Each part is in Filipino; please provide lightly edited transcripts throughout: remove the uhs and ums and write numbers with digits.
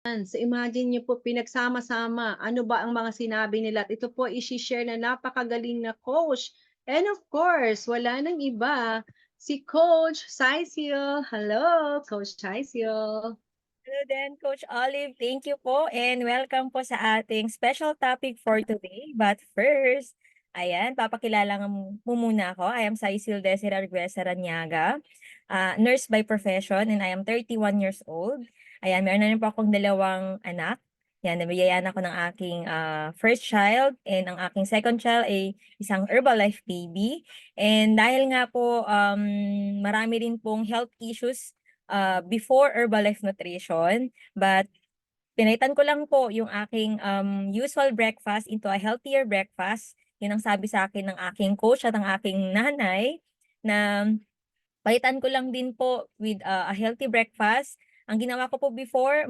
So imagine niyo po pinagsama-sama, ano ba ang mga sinabi nila at ito po ishi-share na napakagaling na coach. And of course, wala nang iba, si Coach Sysil. Hello, Coach Sysil. Hello din, Coach Olive. Thank you po and welcome po sa ating special topic for today. But first, ayan, papakilala mo muna ako. I am Saisil Desiree Arguesa Raniaga, nurse by profession, and I am 31 years old. Ayan, meron na rin po akong dalawang anak. Yan, nabiyayaan ako ng aking first child and ang aking second child ay isang Herbalife baby. And dahil nga po marami rin pong health issues before Herbalife Nutrition, but pinalitan ko lang po yung aking usual breakfast into a healthier breakfast. Yun ang sabi sa akin ng aking coach at ang aking nanay na palitan ko lang din po with a healthy breakfast. Ang ginawa ko po before,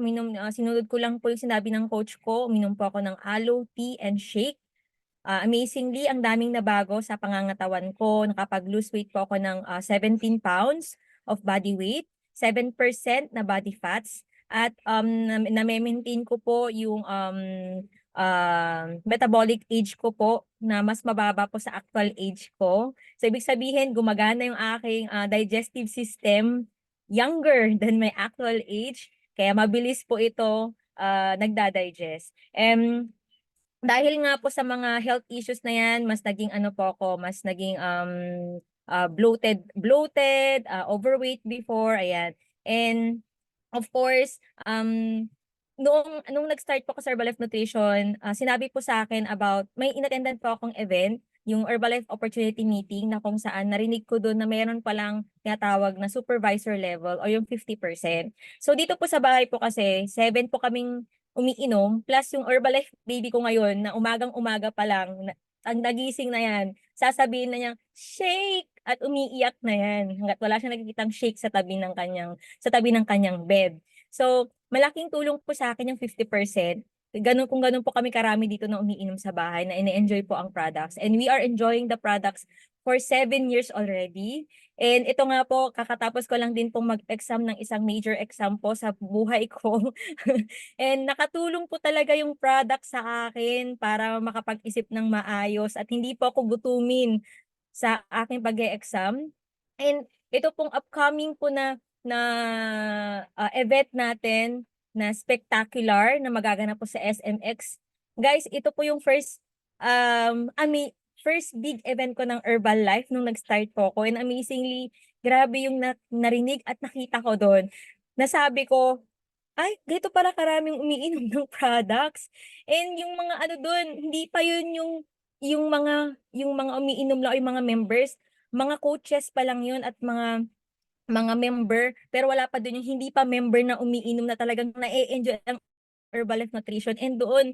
sinunod ko lang po yung sinabi ng coach ko, uminom po ako ng aloe tea and shake. Amazingly, ang daming nabago sa pangangatawan ko. Nakapag-lose weight po ako ng 17 pounds of body weight, 7% na body fats, at na-maintain ko po yung metabolic age ko po na mas mababa po sa actual age ko. So, ibig sabihin, gumagana yung aking digestive system younger than my actual age. Kaya mabilis po ito nagda-digest. Dahil nga po sa mga health issues na yan, mas naging ano po ako, mas naging bloated, overweight before, ayan. And of course, nung nag-start po ako sa Herbalife Nutrition, sinabi po sa akin about, may inattendan po akong event, yung Herbalife Opportunity Meeting na kung saan narinig ko doon na mayroon palang tinatawag na supervisor level o yung 50%. So dito po sa bahay po kasi, 7 po kaming umiinom, plus yung Herbalife baby ko ngayon na umagang-umaga pa lang, ang nagising na yan, sasabihin na niya, shake! At umiiyak na yan hangga't wala siyang nakikitang shake sa tabi ng kanyang bed. So, malaking tulong po sa akin yung 50%. Kung ganun po kami karami dito na umiinom sa bahay na ini-enjoy po ang products. And we are enjoying the products for 7 years already. And ito nga po, kakatapos ko lang din pong mag-exam ng isang major exam po sa buhay ko. And nakatulong po talaga yung product sa akin para makapag-isip ng maayos at hindi po ako gutumin sa aking pag-e-exam. And ito pong upcoming po na event natin na spectacular na magaganap po sa SMX. Guys, ito po yung first big event ko ng Herbalife nung nag-start po ako. And amazingly, grabe yung narinig at nakita ko doon. Nasabi ko, ay, ganito pala karaming umiinom ng products. And yung mga ano doon, hindi pa yun yung mga umiinom lang o yung mga members, mga coaches pa lang yun at mga member, pero wala pa dun yung hindi pa member na umiinom na talagang na-enjoy ang Herbalife Nutrition. And doon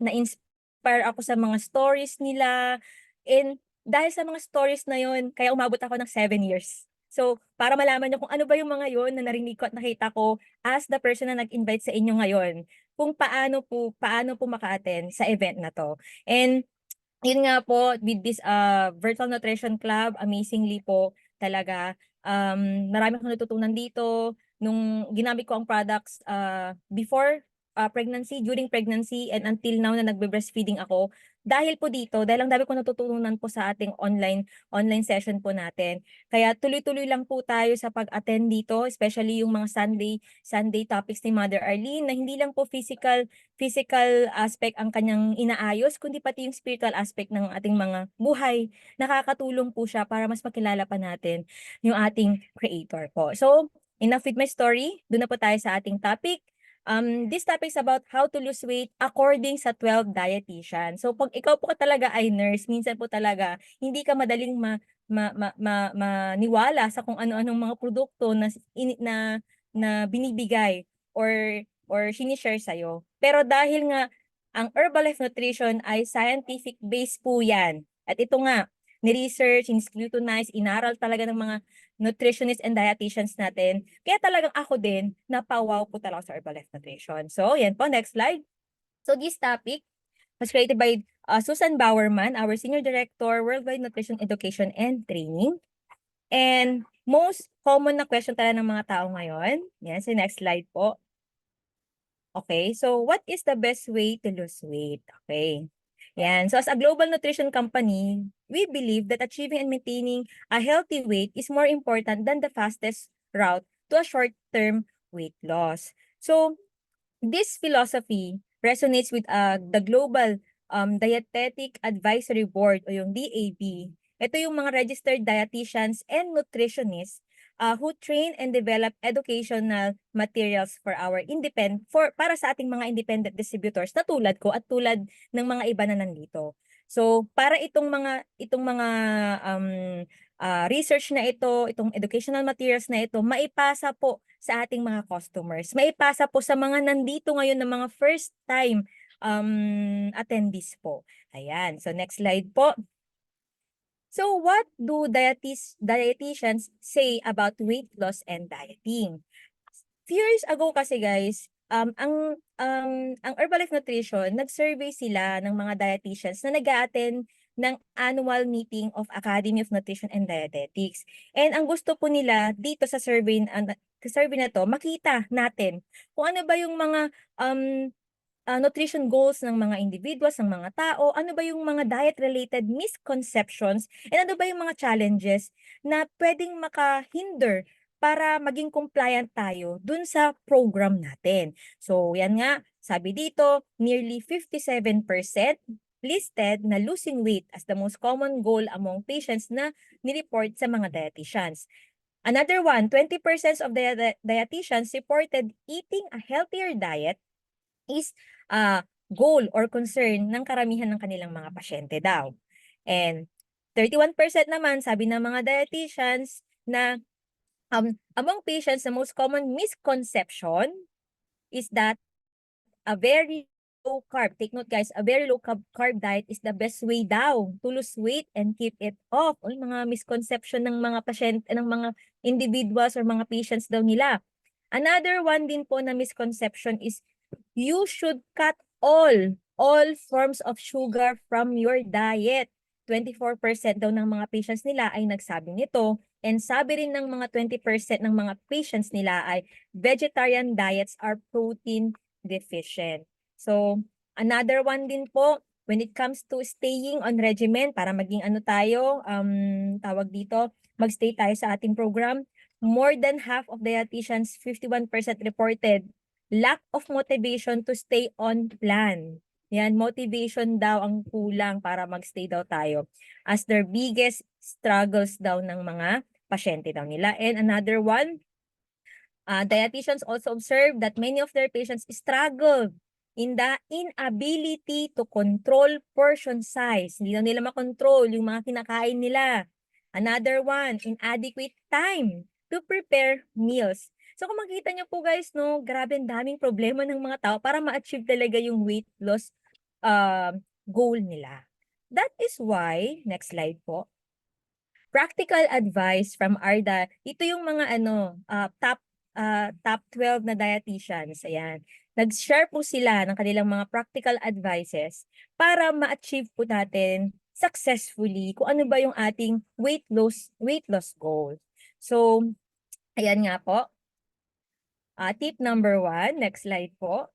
na-inspire ako sa mga stories nila. And dahil sa mga stories na yun, kaya umabot ako ng 7 years. So, para malaman nyo kung ano ba yung mga yun na narinig ko at nakita ko as the person na nag-invite sa inyo ngayon, kung paano po maka-attend sa event na to. And yun nga po, with this Virtual Nutrition Club, amazingly po talaga, marami akong natutunan dito. Nung ginamit ko ang products before pregnancy, during pregnancy, and until now na nagbe-breastfeeding ako. Dahil po dito, dahil ang dami ko natutunan po sa ating online session po natin. Kaya tuloy-tuloy lang po tayo sa pag-attend dito, especially yung mga Sunday topics ni Mother Arlene na hindi lang po physical aspect ang kanyang inaayos, kundi pati yung spiritual aspect ng ating mga buhay. Nakakatulong po siya para mas makilala pa natin yung ating creator po. So, enough with my story. Doon na po tayo sa ating topic. This topic is about how to lose weight according sa 12 dietitian. So, pag ikaw po talaga ay nurse, minsan po talaga hindi ka madaling maniwala sa kung ano-anong mga produkto na binibigay or sinishare sa'yo. Pero dahil nga ang Herbalife Nutrition ay scientific base po yan. At ito nga, ni-research, in-scrutinize, inaral talaga ng mga nutritionists and dietitians natin. Kaya talagang ako din, napawaw po talaga sa Herbalife Nutrition. So, yan po, next slide. So, this topic was created by Susan Bowerman, our Senior Director, Worldwide Nutrition Education and Training. And most common na question talaga ng mga tao ngayon. Yan, so next slide po. Okay, so what is the best way to lose weight? Okay. Yan. So as a global nutrition company, we believe that achieving and maintaining a healthy weight is more important than the fastest route to a short-term weight loss. So this philosophy resonates with the Global Dietetic Advisory Board o yung DAB. Ito yung mga registered dietitians and nutritionists who train and develop educational materials for our para sa ating mga independent distributors na tulad ko at tulad ng mga iba na nandito. So, para itong mga research na ito, itong educational materials na ito, maipasa po sa ating mga customers. Maipasa po sa mga nandito ngayon na mga first time attendees po. Ayan. So, next slide po. So, what do dietitians say about weight loss and dieting? Few years ago kasi guys, ang Herbalife Nutrition, nag-survey sila ng mga dietitians na nag-a-attend ng annual meeting of Academy of Nutrition and Dietetics. And ang gusto po nila dito sa survey na to, makita natin kung ano ba yung mga nutrition goals ng mga individuals, ng mga tao, ano ba yung mga diet-related misconceptions, and ano ba yung mga challenges na pwedeng makahinder para maging compliant tayo dun sa program natin. So, yan nga, sabi dito, nearly 57% listed na losing weight as the most common goal among patients na nireport sa mga dietitians. Another one, 20% of the dietitians reported eating a healthier diet is goal or concern ng karamihan ng kanilang mga pasyente daw. And 31% naman, sabi ng mga dietitians na among patients, the most common misconception is that a very low carb, take note guys, a very low carb diet is the best way daw to lose weight and keep it off. O mga misconception ng mga pasyente, ng mga individuals or mga patients daw nila. Another one din po na misconception is you should cut all forms of sugar from your diet. 24% daw ng mga patients nila ay nagsabi nito. And sabi rin ng mga 20% ng mga patients nila ay vegetarian diets are protein deficient. So, another one din po, when it comes to staying on regimen, para maging ano tayo, tawag dito, magstay tayo sa ating program, more than half of dietitians, 51% reported lack of motivation to stay on plan. Yan, motivation daw ang kulang para magstay daw tayo as their biggest struggles daw ng mga pasyente daw nila. And another one, dietitians also observed that many of their patients struggle in the inability to control portion size. Hindi daw nila makontrol yung mga kinakain nila. Another one, inadequate time to prepare meals. So kung makita niyo po guys, no, grabe ang daming problema ng mga tao para ma-achieve talaga yung weight loss goal nila. That is why, next slide po, practical advice from Arda, ito yung mga top 12 na dietitians, ayan. Nag-share po sila ng kanilang mga practical advices para ma-achieve po natin successfully kung ano ba yung ating weight loss goal. So, ayan nga po. Tip number 1, next slide po.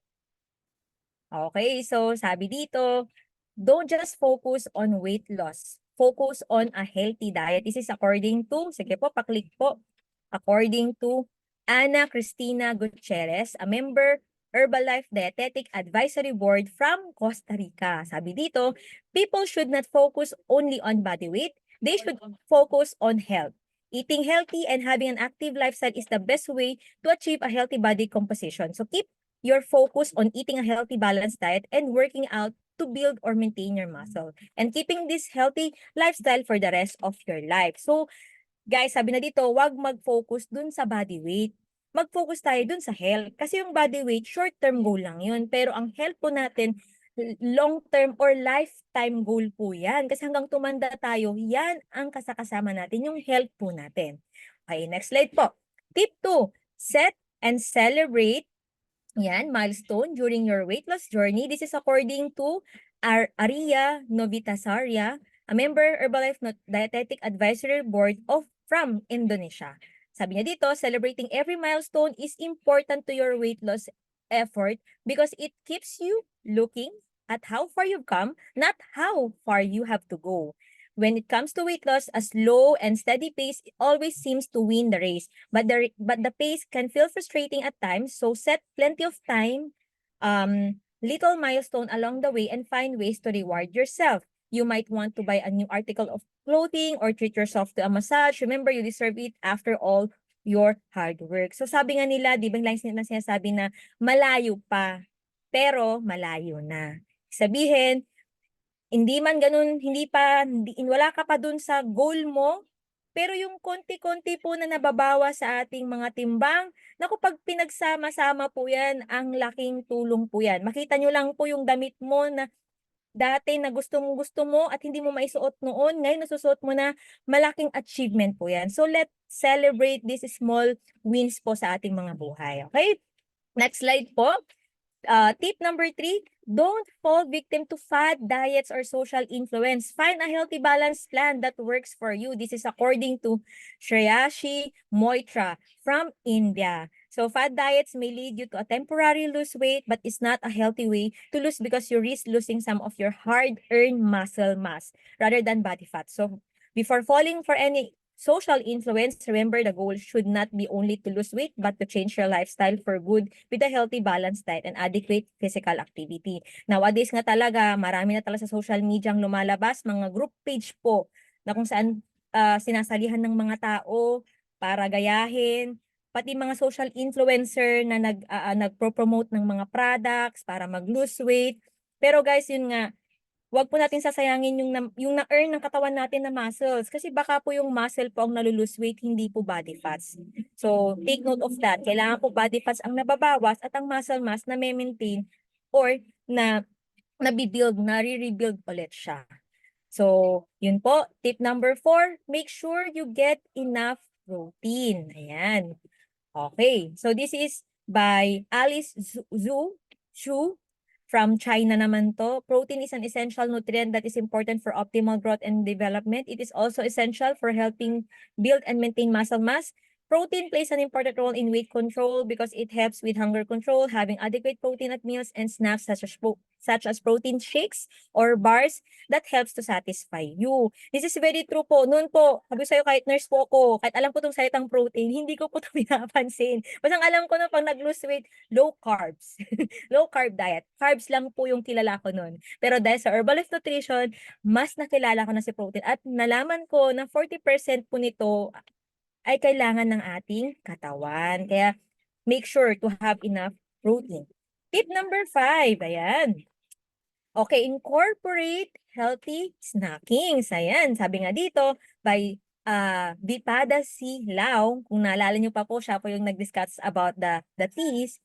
Okay, so sabi dito, don't just focus on weight loss. Focus on a healthy diet. This is according to, sige po, paklik po. According to Ana Cristina Gutierrez, a member Herbalife Dietetic Advisory Board from Costa Rica. Sabi dito, people should not focus only on body weight. They should focus on health. Eating healthy and having an active lifestyle is the best way to achieve a healthy body composition. So keep your focus on eating a healthy, balanced diet and working out to build or maintain your muscle. And keeping this healthy lifestyle for the rest of your life. So, guys, sabi na dito, wag mag-focus dun sa body weight. Mag-focus tayo dun sa health. Kasi yung body weight, short-term goal lang yun. Pero ang health po natin, long-term or lifetime goal po yan. Kasi hanggang tumanda tayo, yan ang kasakasama natin, yung health po natin. Okay, next slide po. Tip 2, set and celebrate milestone during your weight loss journey. This is according to Aria Novitasaria, a member Herbalife Dietetic Advisory Board from Indonesia. Sabi niya dito, celebrating every milestone is important to your weight loss effort because it keeps you looking at how far you've come, not how far you have to go. When it comes to weight loss, a slow and steady pace always seems to win the race. But the pace can feel frustrating at times, so set plenty of time, little milestone along the way, and find ways to reward yourself. You might want to buy a new article of clothing or treat yourself to a massage. Remember, you deserve it after all your hard work. So sabi nga nila, di ba yung lines na sinasabi na malayo pa, pero malayo na. Sabihin, hindi man ganun, wala ka pa dun sa goal mo, pero yung konti-konti po na nababawa sa ating mga timbang, naku, pag pinagsama-sama po yan, ang laking tulong po yan. Makita nyo lang po yung damit mo na dati na gusto mo at hindi mo maisuot noon, ngayon nasusuot mo na, malaking achievement po yan. So let's celebrate these small wins po sa ating mga buhay. Okay? Next slide po. Tip number 3, don't fall victim to fad diets or social influence. Find a healthy balance plan that works for you. This is according to Shreyashi Moitra from India. So fad diets may lead you to a temporary lose weight, but it's not a healthy way to lose because you risk losing some of your hard-earned muscle mass rather than body fat. So before falling for any social influence, remember the goal should not be only to lose weight but to change your lifestyle for good with a healthy balanced diet and adequate physical activity. Nowadays nga talaga, marami na talaga sa social media ang lumalabas, mga group page po na kung saan sinasalihan ng mga tao para gayahin, pati mga social influencer na nagpro-promote ng mga products para mag-lose weight. Pero guys, yun nga, wag po natin sasayangin yung na-earn ng katawan natin na muscles kasi baka po yung muscle po ang nalulose weight, hindi po body fats. So, take note of that. Kailangan po body fats ang nababawas at ang muscle mass na maintain or na nabibuild, nare-rebuild ulit siya. So, yun po. Tip number 4, make sure you get enough protein. Ayan. Okay. So, this is by Alice Zhu from China naman to. Protein is an essential nutrient that is important for optimal growth and development. It is also essential for helping build and maintain muscle mass. Protein plays an important role in weight control because it helps with hunger control. Having adequate protein at meals and snacks such as protein shakes or bars, that helps to satisfy you. This is very true po. Noon po, sabi sa'yo, kahit nurse po ako, kahit alam ko itong salitang protein, hindi ko po ito pinapansin. Basta alam ko na pag nag-lose weight, low carbs. Low carb diet. Carbs lang po yung kilala ko noon. Pero dahil sa Herbalife Nutrition, mas nakilala ko na si protein at nalaman ko na 40% po nito ay kailangan ng ating katawan. Kaya make sure to have enough protein. Tip number 5, ayan. Okay, incorporate healthy snacking. Ayan, sabi nga dito, by Vipada Silao, kung naalala nyo pa po, siya po yung nag-discuss about the teas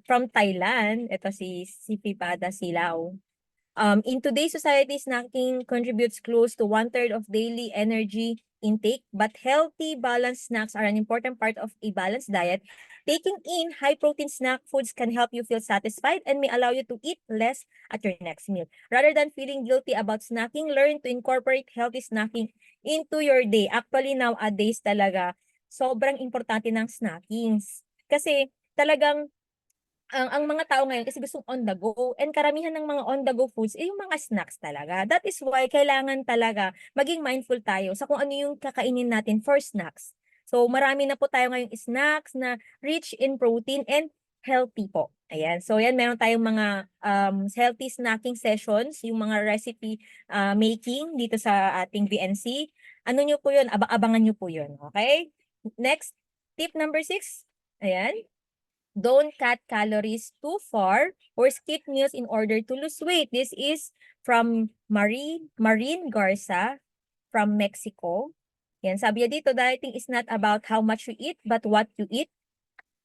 from Thailand. Ito si Vipada Silao. In today's society, snacking contributes close to 1/3 of daily energy intake, but healthy, balanced snacks are an important part of a balanced diet. Taking in high-protein snack foods can help you feel satisfied and may allow you to eat less at your next meal. Rather than feeling guilty about snacking, learn to incorporate healthy snacking into your day. Actually, nowadays talaga, sobrang importante ng snackings. Kasi talagang ang mga tao ngayon kasi gustong on the go and karamihan ng mga on the go foods yung mga snacks talaga. That is why kailangan talaga maging mindful tayo sa kung ano yung kakainin natin for snacks. So marami na po tayo ngayong snacks na rich in protein and healthy po. Ayan. So yan, meron tayong mga healthy snacking sessions, yung mga recipe making dito sa ating BNC. Ano nyo po yun? Abangan nyo po yun. Okay? Next, tip number 6. Ayan. Don't cut calories too far or skip meals in order to lose weight. This is from Marine Garza from Mexico. Yan, sabi niya dito, dieting is not about how much you eat, but what you eat.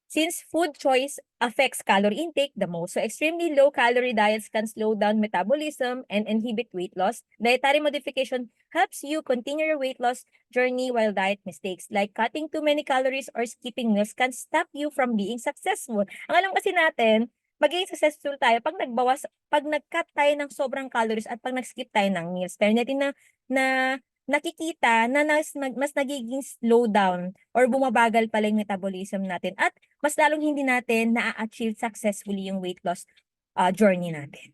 Since food choice affects calorie intake the most, so extremely low-calorie diets can slow down metabolism and inhibit weight loss. Dietary modification helps you continue your weight loss journey, while diet mistakes like cutting too many calories or skipping meals can stop you from being successful. Ang alam kasi natin, magiging successful tayo pag nag-cut tayo ng sobrang calories at pag nag-skip tayo ng meals. Pero natin na nakikita na mas nagiging slow down or bumabagal pala yung metabolism natin at mas lalong hindi natin na-achieve successfully yung weight loss journey natin.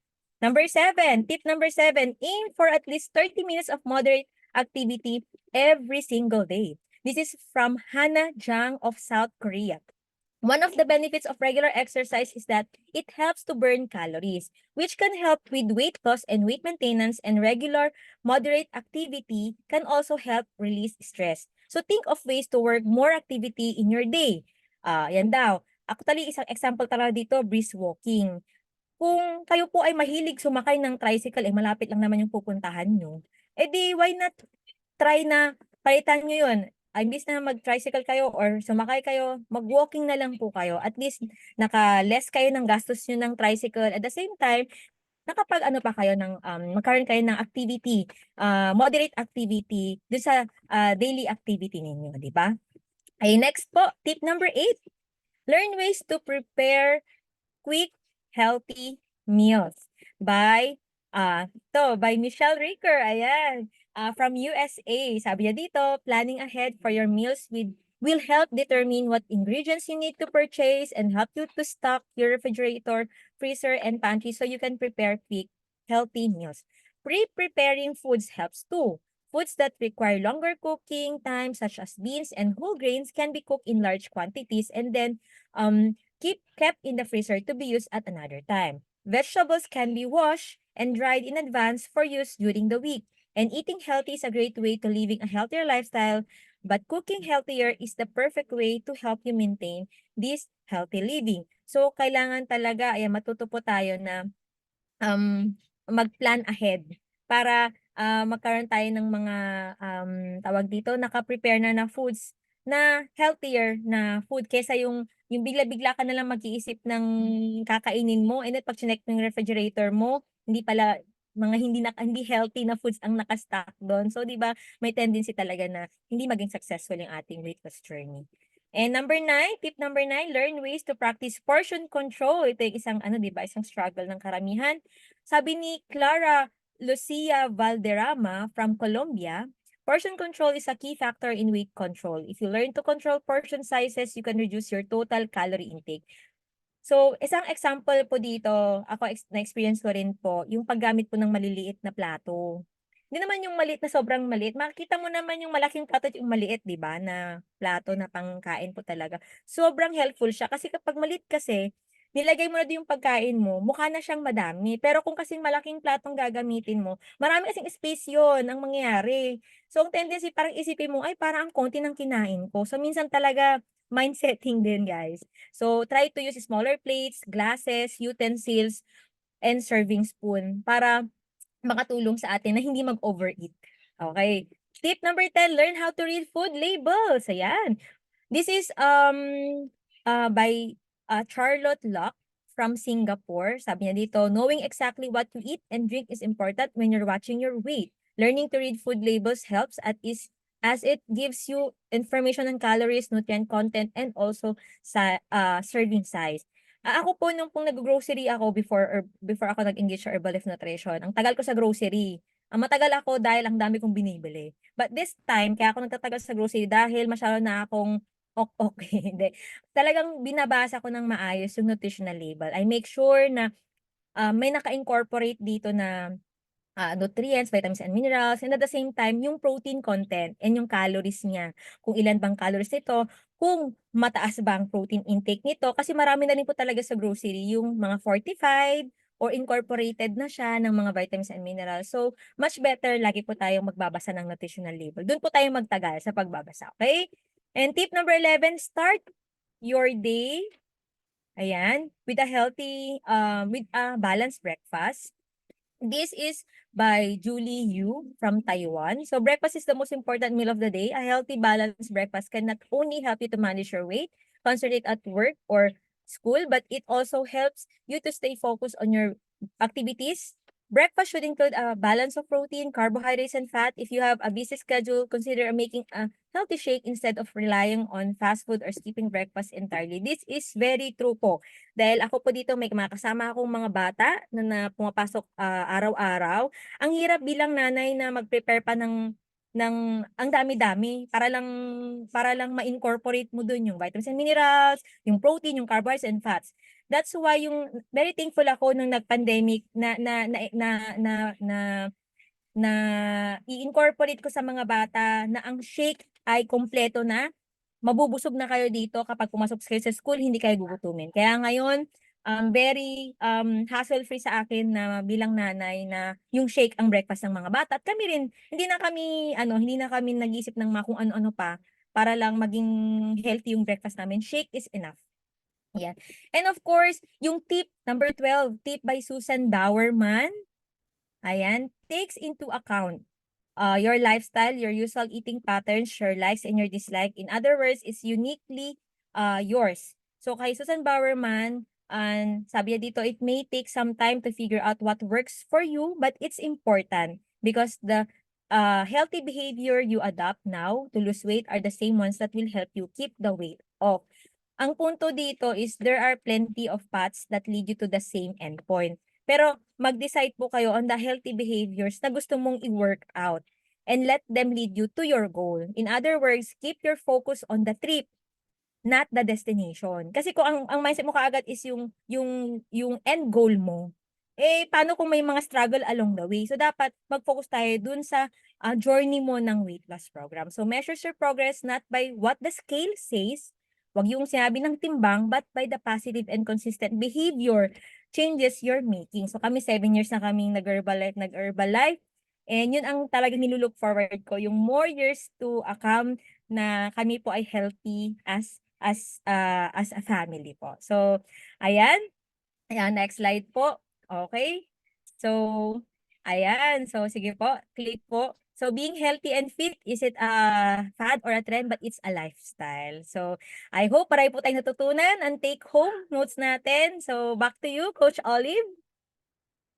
Tip number 7, aim for at least 30 minutes of moderate activity every single day. This is from Hana Jang of South Korea. One of the benefits of regular exercise is that it helps to burn calories, which can help with weight loss and weight maintenance, and regular moderate activity can also help release stress. So think of ways to work more activity in your day. Yan daw. Actually, isang example talaga dito, brisk walking. Kung kayo po ay mahilig sumakay ng tricycle, eh malapit lang naman yung pupuntahan nyo, eh di why not try na palitan nyo yun. Imbis na mag-tricycle kayo or sumakay kayo, mag-walking na lang po kayo. At least, naka-less kayo ng gastos nyo ng tricycle. At the same time, nakapag-ano pa kayo ng, magkaroon kayo ng activity, moderate activity dun sa daily activity ninyo, di ba? Ay, next po, tip number 8. Learn ways to prepare quick, healthy meals by by Michelle Raker. Ayan. From USA. Sabi niya dito, planning ahead for your meals will help determine what ingredients you need to purchase and help you to stock your refrigerator, freezer, and pantry so you can prepare quick, healthy meals. Pre-preparing foods helps too. Foods that require longer cooking time, such as beans and whole grains, can be cooked in large quantities and then kept in the freezer to be used at another time. Vegetables can be washed and dried in advance for use during the week. And eating healthy is a great way to living a healthier lifestyle, but cooking healthier is the perfect way to help you maintain this healthy living. So, kailangan talaga ay matuto po tayo na mag-plan ahead para magkaroon tayo ng mga tawag dito, naka-prepare na foods na healthier na food kaysa yung bigla-bigla ka na lang mag-iisip ng kakainin mo and then pag chinek mo yung refrigerator mo, hindi pala mga hindi healthy na foods ang naka-stock doon. So, 'di ba, may tendency talaga na hindi maging successful yung ating weight loss journey. And tip number 9, learn ways to practice portion control. Ito yung isang 'di ba, isang struggle ng karamihan. Sabi ni Clara Lucia Valderrama from Colombia, portion control is a key factor in weight control. If you learn to control portion sizes, you can reduce your total calorie intake. So, isang example po dito, ako na-experience ko rin po, yung paggamit po ng maliliit na plato. Hindi naman yung maliit na sobrang maliit, makikita mo naman yung malaking plato at yung maliit, 'di ba, na plato na pangkain po talaga. Sobrang helpful siya kasi kapag maliit kasi, nilagay mo na din yung pagkain mo, mukha na siyang madami. Pero kung kasing malaking platong gagamitin mo, marami kasing space 'yon ang mangyayari. So, ang tendency parang isipin mo, "Ay, parang ang konti ng kinain ko." So, minsan talaga mind setting din, guys. So, try to use smaller plates, glasses, utensils, and serving spoon para makatulong sa atin na hindi mag-overeat. Okay. Tip number 10, learn how to read food labels. Ayan. This is by Charlotte Locke from Singapore. Sabi niya dito, knowing exactly what to eat and drink is important when you're watching your weight. Learning to read food labels helps as it gives you information on calories, nutrient content, and also sa serving size. Ako po nung nag-grocery ako before ako nag-engage sa Herbalife Nutrition, ang tagal ko sa grocery. Ang matagal ako dahil ang dami kong binibili. But this time, kaya ako nagtatagal sa grocery dahil masyado na akong ok, hindi. Talagang binabasa ko ng maayos yung nutritional label. I make sure na may naka-incorporate dito na nutrients, vitamins and minerals, and at the same time, yung protein content and yung calories niya. Kung ilan bang calories nito, kung mataas ba ang protein intake nito, kasi marami na rin po talaga sa grocery yung mga fortified or incorporated na siya ng mga vitamins and minerals. So, much better lagi po tayong magbabasa ng nutritional label. Doon po tayo magtagal sa pagbabasa, okay? And tip number 11, start your day, ayan, with a balanced breakfast. This is by Julie Yu from Taiwan. So breakfast is the most important meal of the day. A healthy, balanced breakfast can not only help you to manage your weight, concentrate at work or school, but it also helps you to stay focused on your activities. Breakfast should include a balance of protein, carbohydrates, and fat. If you have a busy schedule, consider making a healthy shake instead of relying on fast food or skipping breakfast entirely. This is very true po. Dahil ako po dito may mga kasama akong mga bata na pumapasok araw-araw. Ang hirap bilang nanay na mag-prepare pa ng ang dami-dami para lang ma-incorporate mo dun yung vitamins and minerals, yung protein, yung carbohydrates and fats. That's why yung very thankful ako nung nag-pandemic na i-incorporate ko sa mga bata na ang shake ay kompleto na. Mabubusog na kayo dito kapag pumasok kayo sa school, hindi kayo gugutumin. Kaya ngayon, very hassle-free sa akin na bilang nanay na yung shake ang breakfast ng mga bata. At kami rin, hindi na kami nag-isip ng mga kung ano-ano pa para lang maging healthy yung breakfast namin. Shake is enough. Yan. And of course, yung tip number 12, tip by Susan Bowerman. Ayan, takes into account your lifestyle, your usual eating patterns, your likes and your dislike. In other words, is uniquely yours. So kay Susan Bowerman, sabi niya dito, it may take some time to figure out what works for you, but it's important because the healthy behavior you adopt now to lose weight are the same ones that will help you keep the weight off. Ang punto dito is there are plenty of paths that lead you to the same endpoint. Pero mag-decide po kayo on the healthy behaviors na gusto mong i-work out and let them lead you to your goal. In other words, keep your focus on the trip, not the destination. Kasi kung ang mindset mo kaagad is yung end goal mo, eh paano kung may mga struggle along the way? So dapat mag-focus tayo dun sa journey mo ng weight loss program. So measure your progress not by what the scale says, wag yung sinabi ng timbang, but by the positive and consistent behavior changes you're making. So kami 7 years na kaming nag-Herbalife. And yun ang talagang nilulook forward ko, yung more years to come na kami po ay healthy as a family po. So, ayan. Ayan, next slide po. Okay. So, ayan. So, sige po. Click po. So, being healthy and fit, is it a fad or a trend? But it's a lifestyle. So, I hope marami po tayong natutunan and take home notes natin. So, back to you, Coach Olive.